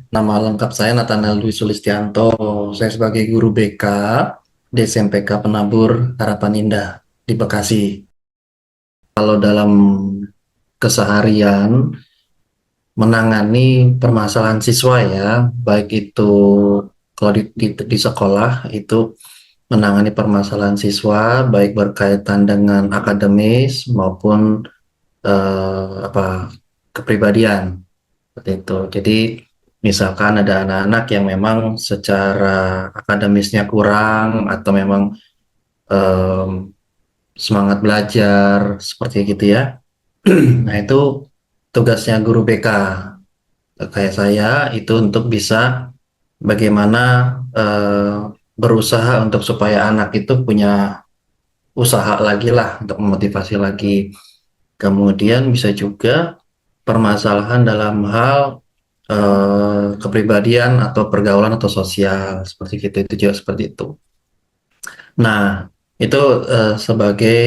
Nama lengkap saya Nathanael Dwi Sulistianto. Saya sebagai guru BK di SMPK Penabur Harapan Indah di Bekasi. Kalau dalam keseharian menangani permasalahan siswa ya, baik itu kalau di sekolah itu menangani permasalahan siswa baik berkaitan dengan akademis maupun kepribadian. Seperti itu. Jadi misalkan ada anak-anak yang memang secara akademisnya kurang atau memang em, semangat belajar seperti gitu ya. Nah, itu tugasnya guru BK kayak saya itu untuk bisa bagaimana eh, berusaha untuk supaya anak itu punya usaha lagi lah untuk memotivasi lagi. Kemudian bisa juga permasalahan dalam hal kepribadian atau pergaulan atau sosial seperti itu juga seperti itu. Nah, itu sebagai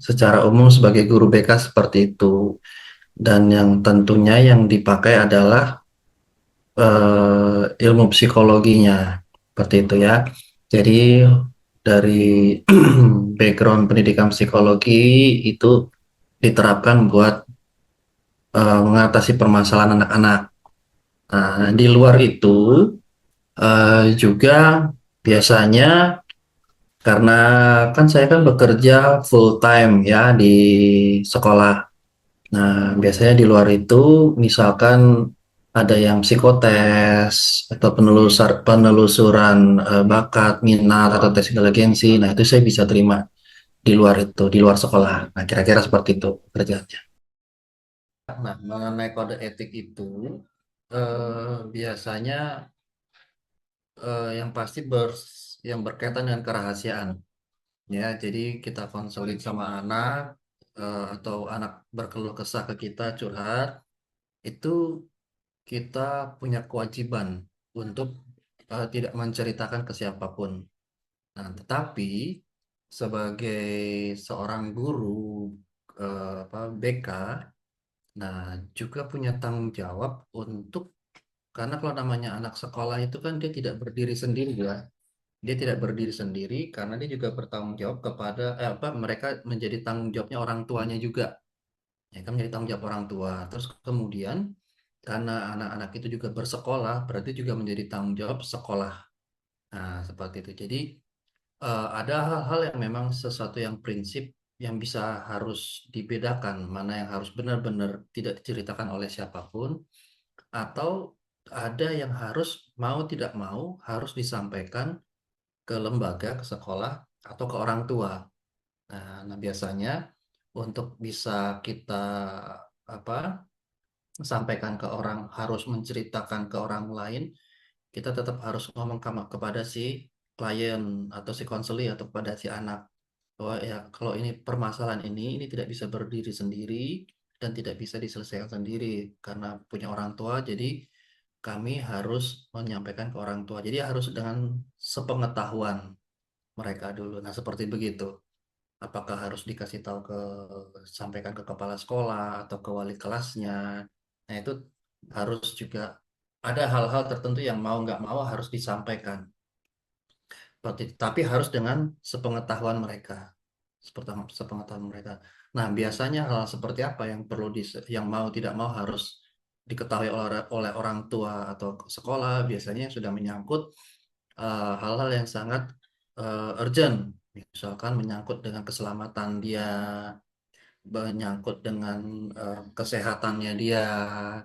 secara umum sebagai guru BK seperti itu. Dan yang tentunya yang dipakai adalah ilmu psikologinya seperti itu ya. Jadi dari background pendidikan psikologi itu diterapkan buat mengatasi permasalahan anak-anak. Nah, di luar itu juga biasanya karena kan saya kan bekerja full time ya di sekolah. Nah, biasanya di luar itu misalkan ada yang psikotes atau penelusuran bakat, minat atau tes inteligensi. Nah, itu saya bisa terima di luar itu, di luar sekolah. Nah, kira-kira seperti itu kerjanya. Nah, mengenai kode etik itu biasanya yang pasti yang berkaitan dengan kerahasiaan. Ya, jadi kita konseling sama anak atau anak berkeluh kesah ke kita curhat, itu kita punya kewajiban untuk tidak menceritakan ke siapapun. Nah, tetapi sebagai seorang guru BK, nah juga punya tanggung jawab untuk karena kalau namanya anak sekolah itu kan dia tidak berdiri sendiri ya. Dia tidak berdiri sendiri karena dia juga bertanggung jawab kepada mereka menjadi tanggung jawabnya orang tuanya juga. Ya kan menjadi tanggung jawab orang tua. Terus kemudian karena anak-anak itu juga bersekolah, berarti juga menjadi tanggung jawab sekolah. Nah, seperti itu. Jadi ada hal-hal yang memang sesuatu yang prinsip yang bisa harus dibedakan, mana yang harus benar-benar tidak diceritakan oleh siapapun, atau ada yang harus mau tidak mau harus disampaikan ke lembaga, ke sekolah, atau ke orang tua. Nah, biasanya untuk bisa kita apa sampaikan ke orang, harus menceritakan ke orang lain, kita tetap harus ngomong kepada si klien atau si konseli atau kepada si anak bahwa ya kalau ini permasalahan ini tidak bisa berdiri sendiri dan tidak bisa diselesaikan sendiri karena punya orang tua, jadi kami harus menyampaikan ke orang tua. Jadi harus dengan sepengetahuan mereka dulu. Nah, seperti begitu. Apakah harus dikasih tahu sampaikan ke kepala sekolah atau ke wali kelasnya. Nah, itu harus juga ada hal-hal tertentu yang mau nggak mau harus disampaikan. Tapi harus dengan sepengetahuan mereka. Seperti sepengetahuan mereka. Nah, biasanya hal seperti apa yang yang mau tidak mau harus diketahui oleh orang tua atau sekolah, biasanya yang sudah menyangkut hal-hal yang sangat urgent, misalkan menyangkut dengan keselamatan dia, menyangkut dengan kesehatannya dia,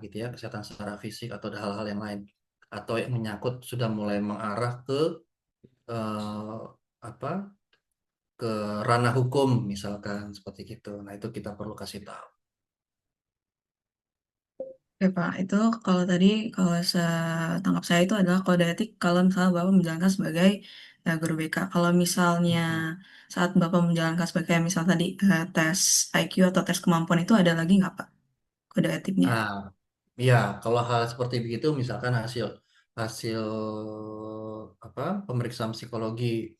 gitu ya, kesehatan secara fisik atau ada hal-hal yang lain, atau yang menyangkut sudah mulai mengarah ke eh, apa, ke ranah hukum, misalkan seperti itu. Nah, itu kita perlu kasih tahu. Oke Pak, itu kalau tadi kalau setangkap saya itu adalah kode etik kalau misalnya Bapak menjalankan sebagai guru BK. Kalau misalnya saat Bapak menjalankan sebagai misal tadi tes IQ atau tes kemampuan itu ada lagi nggak Pak kode etiknya? Nah, ya, kalau hal seperti begitu, misalkan hasil hasil pemeriksaan psikologi,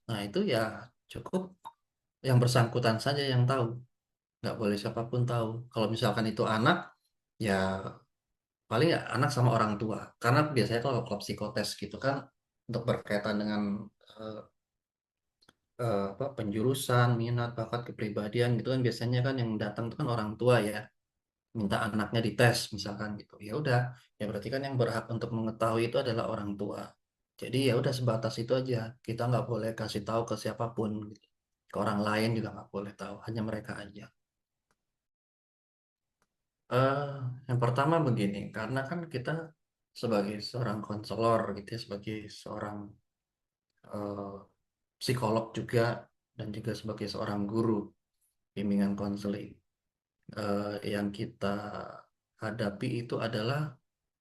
nah itu ya cukup yang bersangkutan saja yang tahu, nggak boleh siapapun tahu. Kalau misalkan itu anak, ya paling ya anak sama orang tua. Karena biasanya kalau psikotes gitu kan untuk berkaitan dengan eh, apa penjurusan, minat, bakat, kepribadian gitu kan biasanya kan yang datang itu kan orang tua ya, minta anaknya dites misalkan gitu. Ya udah, ya berarti kan yang berhak untuk mengetahui itu adalah orang tua. Jadi ya udah sebatas itu aja. Kita nggak boleh kasih tahu ke siapapun gitu. Ke orang lain juga nggak boleh tahu, hanya mereka aja. Eh, yang pertama begini, karena kan kita sebagai seorang konselor gitu ya, sebagai seorang eh, psikolog juga dan juga sebagai seorang guru bimbingan konseling, yang kita hadapi itu adalah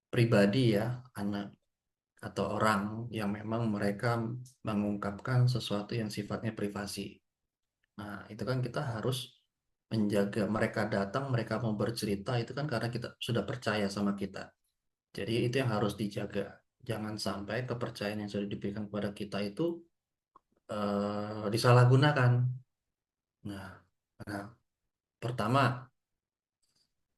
pribadi ya, anak atau orang yang memang mereka mengungkapkan sesuatu yang sifatnya privasi. Nah, itu kan kita harus menjaga mereka datang, mereka mau bercerita itu kan karena kita sudah percaya sama kita. Jadi itu yang harus dijaga. Jangan sampai kepercayaan yang sudah diberikan kepada kita itu disalahgunakan. Nah, nah, pertama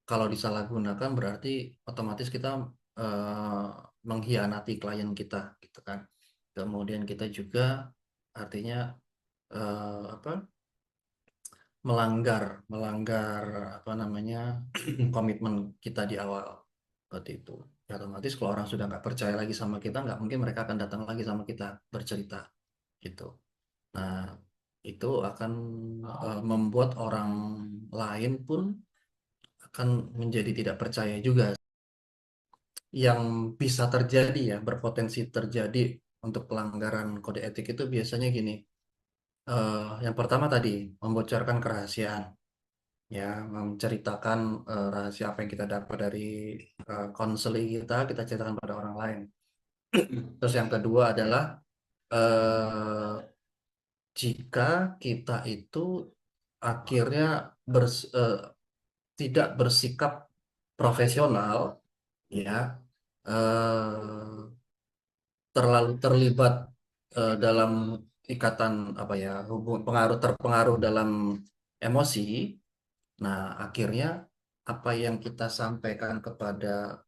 kalau disalahgunakan berarti otomatis kita eh, mengkhianati klien kita, gitu kan. Kemudian kita juga artinya apa? Melanggar apa namanya komitmen kita di awal seperti itu. Ya, otomatis kalau orang sudah nggak percaya lagi sama kita, nggak mungkin mereka akan datang lagi sama kita bercerita gitu. Nah, itu akan membuat orang lain pun akan menjadi tidak percaya juga. Yang bisa terjadi ya, berpotensi terjadi untuk pelanggaran kode etik itu biasanya gini. Yang pertama tadi, membocorkan kerahasiaan. Ya, menceritakan rahasia apa yang kita dapat dari konseling kita ceritakan pada orang lain. Terus yang kedua adalah eh, jika kita itu akhirnya tidak bersikap profesional, ya, eh, terlalu terlibat dalam ikatan apa ya, pengaruh terpengaruh dalam emosi. Nah, akhirnya apa yang kita sampaikan kepada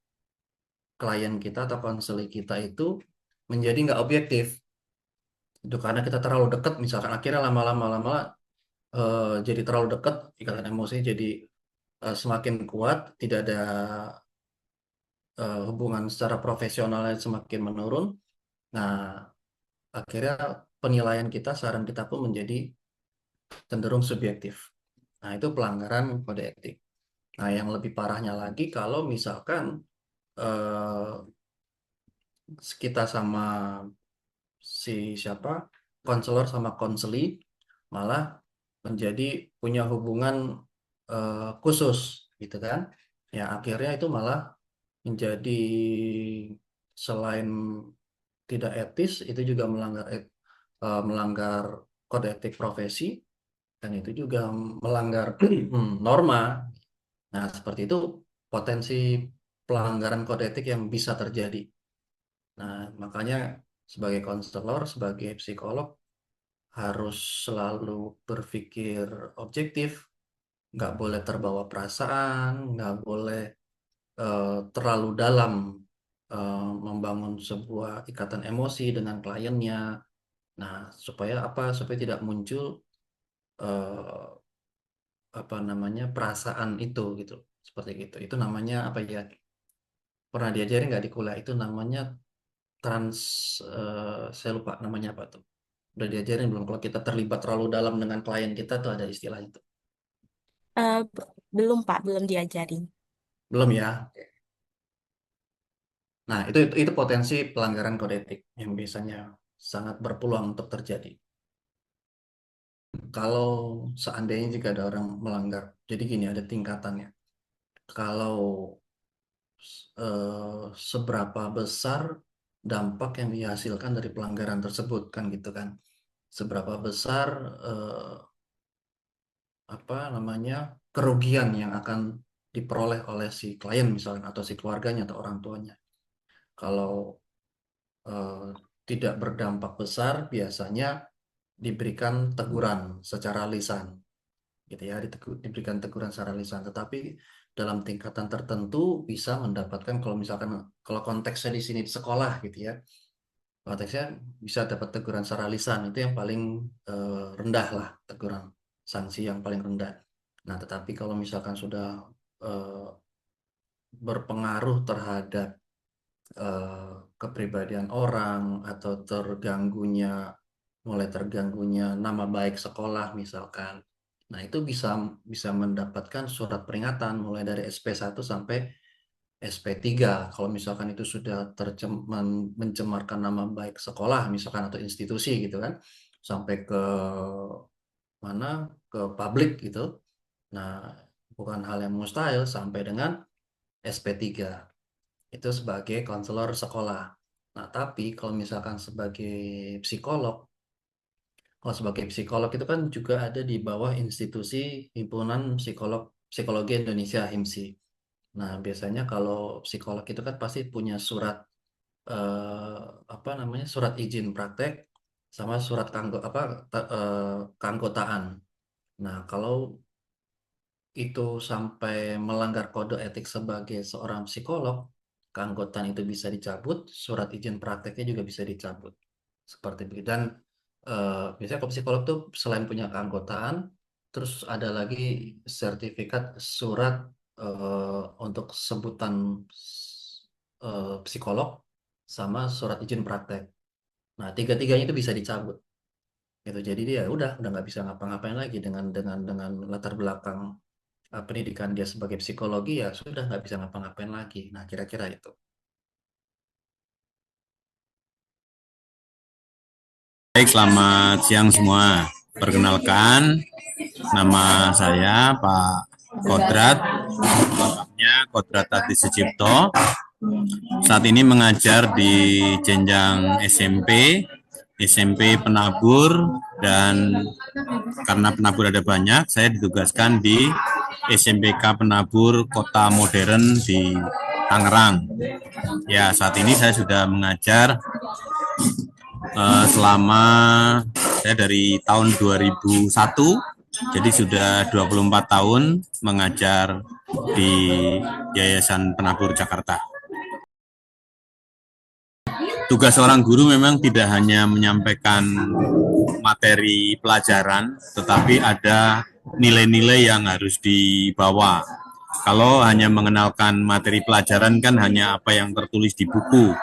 klien kita atau konseling kita itu menjadi nggak objektif. Itu karena kita terlalu dekat, misalkan akhirnya lama-lama jadi terlalu dekat, ikatan emosi jadi semakin kuat, tidak ada hubungan secara profesionalnya semakin menurun. Nah, akhirnya penilaian kita, saran kita pun menjadi cenderung subjektif. Nah, itu pelanggaran kode etik. Nah, yang lebih parahnya lagi kalau misalkan eh, kita sama si siapa konselor sama konseli malah menjadi punya hubungan khusus gitu kan, ya akhirnya itu malah menjadi selain tidak etis itu juga melanggar kode etik profesi dan itu juga melanggar norma. Nah, seperti itu potensi pelanggaran kode etik yang bisa terjadi. Nah, makanya sebagai konselor, sebagai psikolog harus selalu berpikir objektif, nggak boleh terbawa perasaan, nggak boleh terlalu dalam membangun sebuah ikatan emosi dengan kliennya. Nah, supaya apa? Supaya tidak muncul eh, apa namanya perasaan itu gitu, seperti gitu. Itu namanya apa ya? Pernah diajarin nggak di kuliah? Itu namanya trans, saya lupa namanya apa tuh. Udah diajarin belum? Kalau kita terlibat terlalu dalam dengan klien kita tuh ada istilah itu. Belum Pak, belum diajarin. Belum ya? Nah, itu potensi pelanggaran kode etik yang biasanya sangat berpeluang untuk terjadi. Kalau seandainya jika ada orang melanggar, jadi gini ada tingkatannya. Kalau seberapa besar dampak yang dihasilkan dari pelanggaran tersebut kan gitu kan. Seberapa besar eh, apa namanya kerugian yang akan diperoleh oleh si klien misalnya atau si keluarganya atau orang tuanya. Kalau eh, tidak berdampak besar, biasanya diberikan teguran secara lisan. gitu ya, diberikan teguran secara lisan. Tetapi dalam tingkatan tertentu bisa mendapatkan, kalau misalkan kalau konteksnya di sini di sekolah gitu ya, konteksnya bisa dapat teguran secara lisan, itu yang paling rendah lah, teguran sanksi yang paling rendah. Nah, tetapi kalau misalkan sudah eh, berpengaruh terhadap kepribadian orang atau mulai terganggunya nama baik sekolah misalkan. Nah, itu bisa bisa mendapatkan surat peringatan mulai dari SP1 sampai SP3. Kalau misalkan itu sudah mencemarkan nama baik sekolah misalkan atau institusi gitu kan, sampai ke mana, ke publik gitu. Nah, bukan hal yang mustahil sampai dengan SP3 itu sebagai konselor sekolah. Nah, tapi kalau misalkan psikolog, sebagai psikolog itu kan juga ada di bawah institusi Himpunan Psikologi Indonesia HIMSI. Nah, biasanya kalau psikolog itu kan pasti punya surat eh, apa namanya, surat izin praktek sama surat keanggotaan. Nah, kalau itu sampai melanggar kode etik sebagai seorang psikolog, keanggotaan itu bisa dicabut, surat izin prakteknya juga bisa dicabut. Seperti itu. Dan biasanya kalau psikolog tuh selain punya keanggotaan, terus ada lagi sertifikat surat untuk sebutan psikolog sama surat izin praktek. Nah, tiga-tiganya itu bisa dicabut. Gitu. Jadi dia udah nggak bisa ngapa-ngapain lagi dengan latar belakang pendidikan dia sebagai psikologi, ya sudah nggak bisa ngapa-ngapain lagi. Nah, kira-kira itu. Baik, selamat siang semua. Perkenalkan, nama saya Pak Kodrat, lengkapnya Kodrat Adi Sucipto. Saat ini mengajar di jenjang SMP Penabur, dan karena penabur ada banyak, saya ditugaskan di SMPK Penabur Kota Modern di Tangerang. Ya, saat ini saya sudah mengajar selama saya dari tahun 2001, jadi sudah 24 tahun mengajar di Yayasan Penabur Jakarta. Tugas seorang guru memang tidak hanya menyampaikan materi pelajaran, tetapi ada nilai-nilai yang harus dibawa. Kalau hanya mengenalkan materi pelajaran kan hanya apa yang tertulis di buku.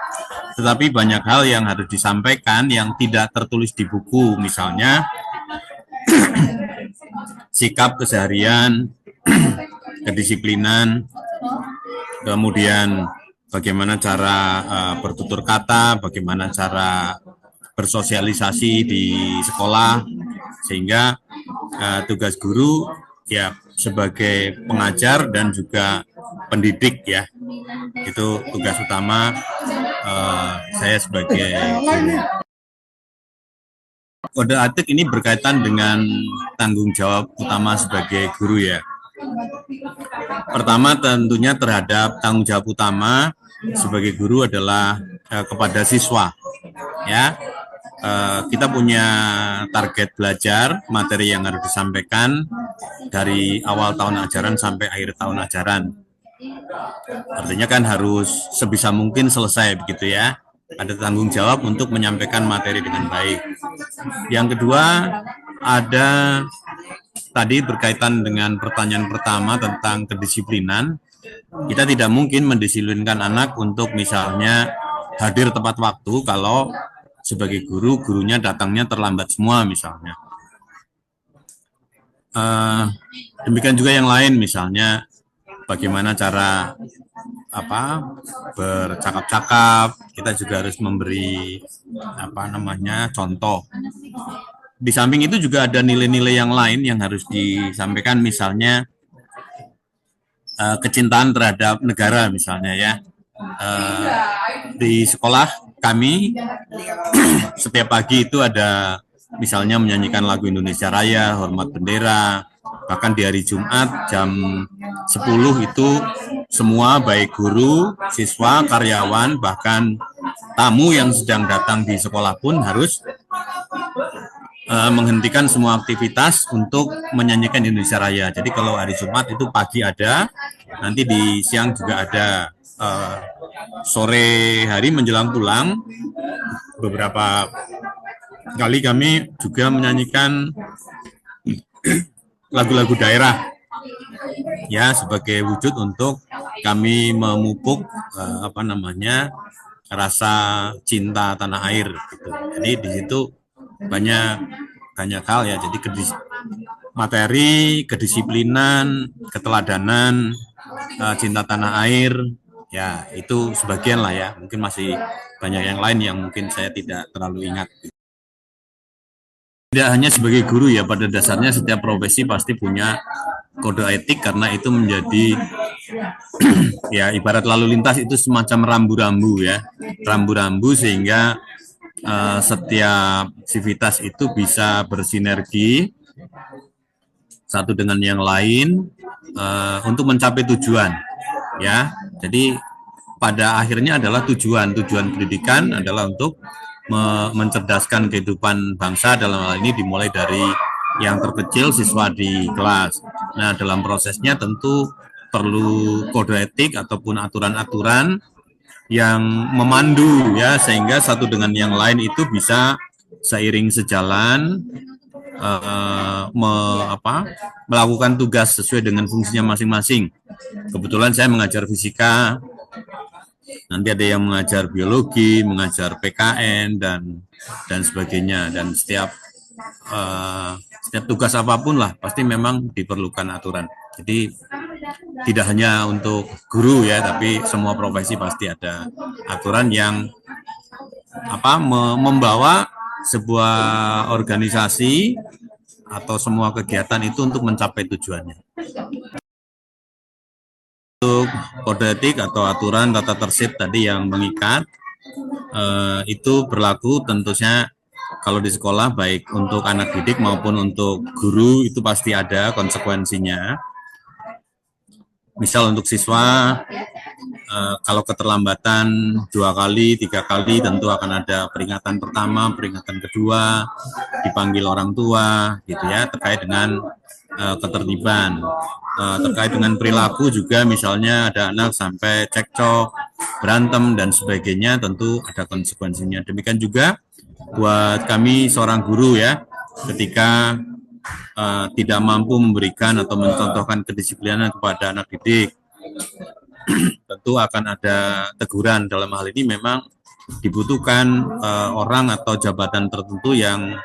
Tetapi banyak hal yang harus disampaikan yang tidak tertulis di buku, misalnya sikap keseharian, kedisiplinan, kemudian bagaimana cara bertutur kata, bagaimana cara bersosialisasi di sekolah, sehingga tugas guru ya sebagai pengajar dan juga pendidik ya, itu tugas utama saya sebagai guru. Kode etik ini berkaitan dengan tanggung jawab utama sebagai guru ya. Pertama tentunya terhadap tanggung jawab utama sebagai guru adalah kepada siswa ya. Kita punya target belajar, materi yang harus disampaikan dari awal tahun ajaran sampai akhir tahun ajaran. Artinya kan harus sebisa mungkin selesai begitu ya. Ada tanggung jawab untuk menyampaikan materi dengan baik. Yang kedua, ada tadi berkaitan dengan pertanyaan pertama tentang kedisiplinan. Kita tidak mungkin mendisiplinkan anak untuk misalnya hadir tepat waktu kalau sebagai guru, gurunya datangnya terlambat semua misalnya. Demikian juga yang lain, misalnya bagaimana cara bercakap-cakap, kita juga harus memberi contoh. Di samping itu juga ada nilai-nilai yang lain yang harus disampaikan, misalnya kecintaan terhadap negara misalnya ya. Di sekolah kami setiap pagi itu ada misalnya menyanyikan lagu Indonesia Raya, Hormat Bendera, bahkan di hari Jumat jam 10 itu semua baik guru, siswa, karyawan, bahkan tamu yang sedang datang di sekolah pun harus menghentikan semua aktivitas untuk menyanyikan Indonesia Raya. Jadi kalau hari Jumat itu pagi ada, nanti di siang juga ada. Sore hari menjelang pulang, beberapa kali kami juga menyanyikan lagu-lagu daerah, ya, sebagai wujud untuk kami memupuk rasa cinta tanah air gitu. Jadi di situ banyak hal ya. Jadi materi, kedisiplinan, keteladanan, cinta tanah air, ya itu sebagian lah ya. Mungkin masih banyak yang lain yang mungkin saya tidak terlalu ingat. Tidak hanya sebagai guru ya, pada dasarnya setiap profesi pasti punya kode etik karena itu menjadi ya ibarat lalu lintas itu semacam rambu-rambu ya, rambu-rambu sehingga setiap aktivitas itu bisa bersinergi satu dengan yang lain untuk mencapai tujuan ya. Jadi pada akhirnya adalah tujuan pendidikan adalah untuk mencerdaskan kehidupan bangsa, dalam hal ini dimulai dari yang terkecil, siswa di kelas. Nah, dalam prosesnya tentu perlu kode etik ataupun aturan-aturan yang memandu ya, sehingga satu dengan yang lain itu bisa seiring sejalan melakukan tugas sesuai dengan fungsinya masing-masing. Kebetulan saya mengajar fisika, nanti ada yang mengajar biologi, mengajar PKN dan sebagainya, dan setiap tugas apapun lah pasti memang diperlukan aturan. Jadi tidak hanya untuk guru ya, tapi semua profesi pasti ada aturan yang membawa sebuah organisasi atau semua kegiatan itu untuk mencapai tujuannya. Untuk kode etik atau aturan tata tertib tadi yang mengikat, itu berlaku tentunya kalau di sekolah, baik untuk anak didik maupun untuk guru, itu pasti ada konsekuensinya. Misal untuk siswa, kalau keterlambatan 2 kali, 3 kali, tentu akan ada peringatan pertama, peringatan kedua, dipanggil orang tua, gitu ya, terkait dengan ketertiban. Terkait dengan perilaku juga, misalnya ada anak sampai cekcok, berantem, dan sebagainya, tentu ada konsekuensinya. Demikian juga buat kami seorang guru ya, ketika tidak mampu memberikan atau mencontohkan kedisiplinan kepada anak didik, tentu akan ada teguran. Dalam hal ini memang dibutuhkan orang atau jabatan tertentu yang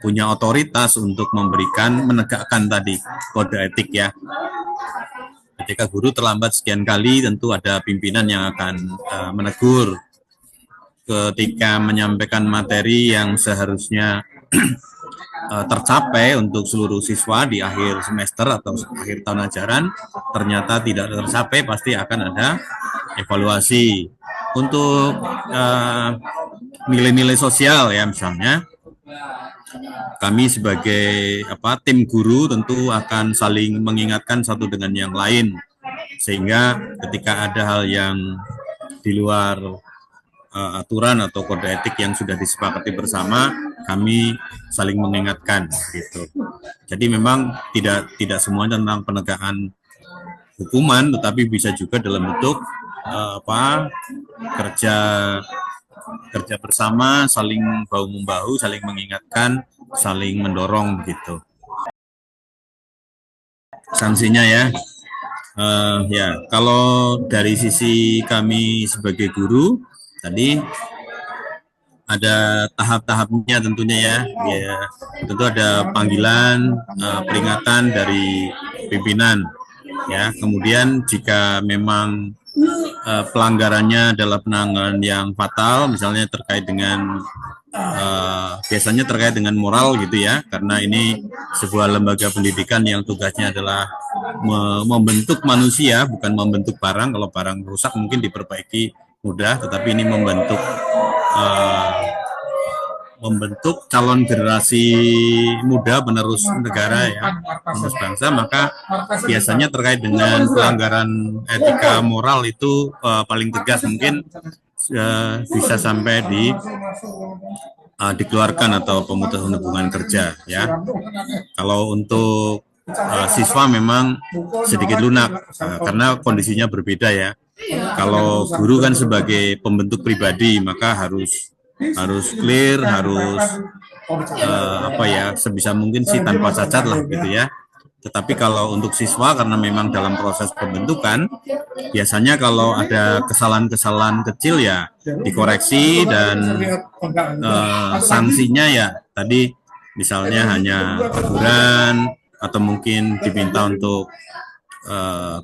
punya otoritas untuk menegakkan tadi kode etik ya. Ketika guru terlambat sekian kali, tentu ada pimpinan yang akan menegur. Ketika menyampaikan materi yang seharusnya tercapai untuk seluruh siswa di akhir semester atau akhir tahun ajaran, ternyata tidak tercapai, pasti akan ada evaluasi. Untuk nilai-nilai sosial ya, misalnya kami sebagai tim guru tentu akan saling mengingatkan satu dengan yang lain, sehingga ketika ada hal yang di luar aturan atau kode etik yang sudah disepakati bersama, kami saling mengingatkan gitu. Jadi memang tidak semuanya tentang penegakan hukuman, tetapi bisa juga dalam bentuk kerja bersama, saling bahu membahu, saling mengingatkan, saling mendorong gitu. Sanksinya ya. Ya, kalau dari sisi kami sebagai guru tadi ada tahap-tahapnya tentunya ya. Ya, tentu ada panggilan, peringatan dari pimpinan ya. Kemudian jika memang pelanggarannya adalah pelanggaran yang fatal, misalnya terkait dengan biasanya terkait dengan moral gitu ya, karena ini sebuah lembaga pendidikan yang tugasnya adalah membentuk manusia, bukan membentuk barang. Kalau barang rusak mungkin diperbaiki mudah, tetapi ini membentuk calon generasi muda penerus negara ya, penerus bangsa. Maka biasanya terkait dengan pelanggaran etika moral itu paling tegas mungkin bisa sampai dikeluarkan atau pemutusan hubungan kerja ya. Kalau untuk siswa memang sedikit lunak karena kondisinya berbeda ya. Kalau guru kan sebagai pembentuk pribadi maka harus clear, harus sebisa mungkin sih tanpa cacat lah gitu ya. Tetapi kalau untuk siswa karena memang dalam proses pembentukan, biasanya kalau ada kesalahan-kesalahan kecil ya dikoreksi dan sanksinya ya tadi misalnya hanya teguran atau mungkin diminta untuk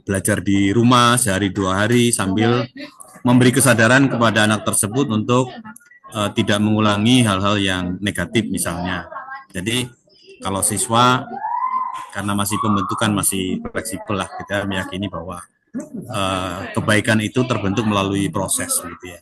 belajar di rumah sehari 2 hari sambil memberi kesadaran kepada anak tersebut untuk tidak mengulangi hal-hal yang negatif misalnya. Jadi kalau siswa karena masih pembentukan masih fleksibel lah, kita meyakini bahwa kebaikan itu terbentuk melalui proses gitu ya.